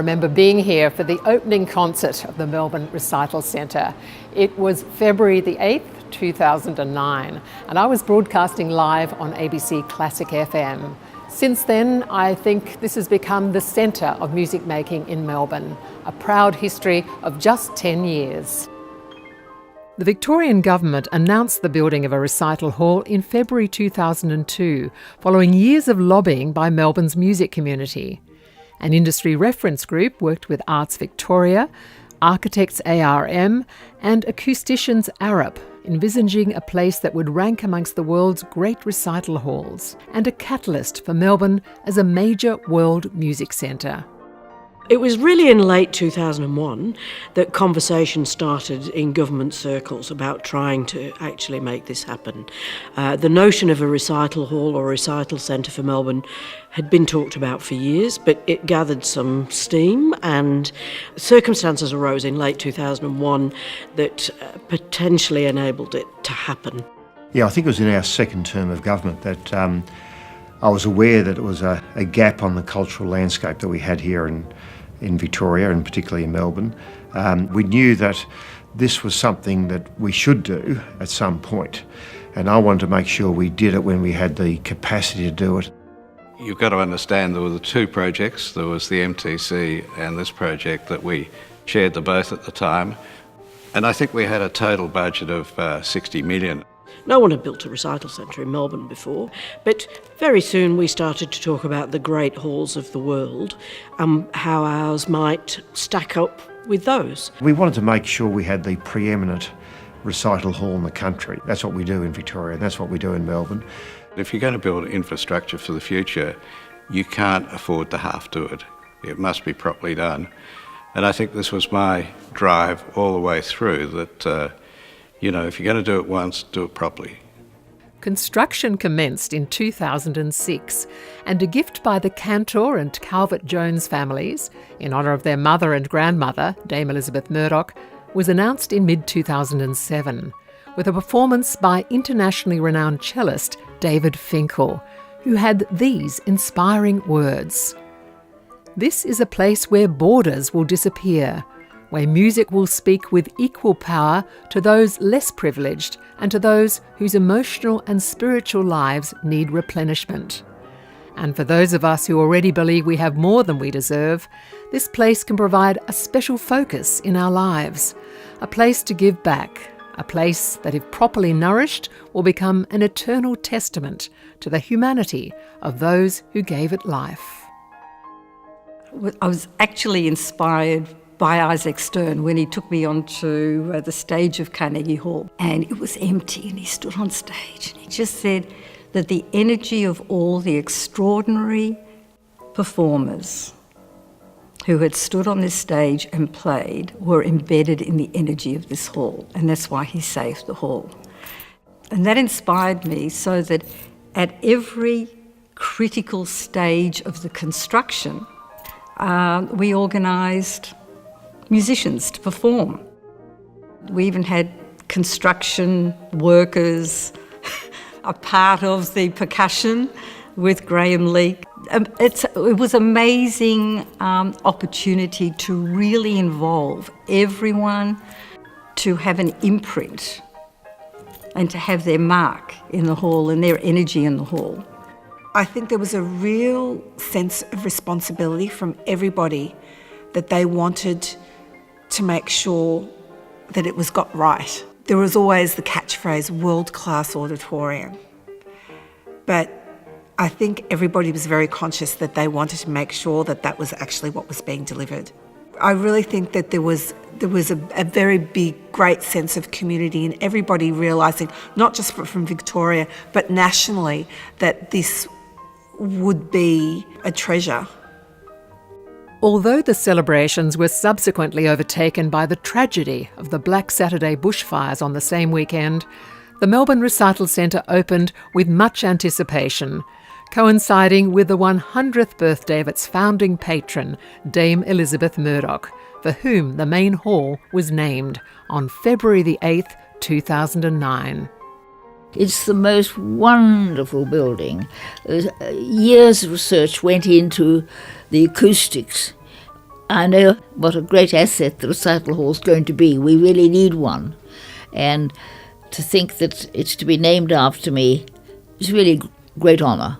remember being here for the opening concert of the Melbourne Recital Centre. It was February the 8th, 2009, and I was broadcasting live on ABC Classic FM. Since then, I think this has become the centre of music making in Melbourne, a proud history of just 10 years. The Victorian government announced the building of a recital hall in February 2002, following years of lobbying by Melbourne's music community. An industry reference group worked with Arts Victoria, Architects ARM and Acousticians Arup, envisaging a place that would rank amongst the world's great recital halls and a catalyst for Melbourne as a major world music centre. It was really in late 2001 that conversation started in government circles about trying to actually make this happen. The notion of a recital hall or recital centre for Melbourne had been talked about for years, but it gathered some steam, and circumstances arose in late 2001 that potentially enabled it to happen. Yeah, I think it was in our second term of government that I was aware that it was a gap on the cultural landscape that we had here in Victoria, and particularly in Melbourne. We knew that this was something that we should do at some point, and I wanted to make sure we did it when we had the capacity to do it. You've got to understand there were the two projects. There was the MTC and this project that we chaired the both at the time, and I think we had a total budget of 60 million. No one had built a recital centre in Melbourne before, but very soon we started to talk about the great halls of the world, how ours might stack up with those. We wanted to make sure we had the preeminent recital hall in the country. That's what we do in Victoria, and that's what we do in Melbourne. If you're going to build infrastructure for the future, you can't afford to half do it. It must be properly done. And I think this was my drive all the way through, that if you're going to do it once, do it properly. Construction commenced in 2006, and a gift by the Cantor and Calvert-Jones families, in honour of their mother and grandmother, Dame Elizabeth Murdoch, was announced in mid-2007, with a performance by internationally renowned cellist David Finkel, who had these inspiring words: "This is a place where borders will disappear, where music will speak with equal power to those less privileged and to those whose emotional and spiritual lives need replenishment. And for those of us who already believe we have more than we deserve, this place can provide a special focus in our lives, a place to give back, a place that, if properly nourished, will become an eternal testament to the humanity of those who gave it life." I was actually inspired by Isaac Stern when he took me onto the stage of Carnegie Hall, and it was empty, and he stood on stage and he just said that the energy of all the extraordinary performers who had stood on this stage and played were embedded in the energy of this hall, and that's why he saved the hall. And that inspired me, so that at every critical stage of the construction, we organised musicians to perform. We even had construction workers a part of the percussion with Graham Leake. It was an amazing opportunity to really involve everyone, to have an imprint and to have their mark in the hall and their energy in the hall. I think there was a real sense of responsibility from everybody, that they wanted to make sure that it was got right. There was always the catchphrase, world-class auditorium. But I think everybody was very conscious that they wanted to make sure that that was actually what was being delivered. I really think that there was a very big, great sense of community, and everybody realising, not just from Victoria, but nationally, that this would be a treasure. Although the celebrations were subsequently overtaken by the tragedy of the Black Saturday bushfires on the same weekend, the Melbourne Recital Centre opened with much anticipation, coinciding with the 100th birthday of its founding patron, Dame Elizabeth Murdoch, for whom the main hall was named on February the 8th, 2009. It's the most wonderful building. Years of research went into the acoustics I know what a great asset the Recital Hall is going to be. We really need one. And to think that it's to be named after me is really great honour.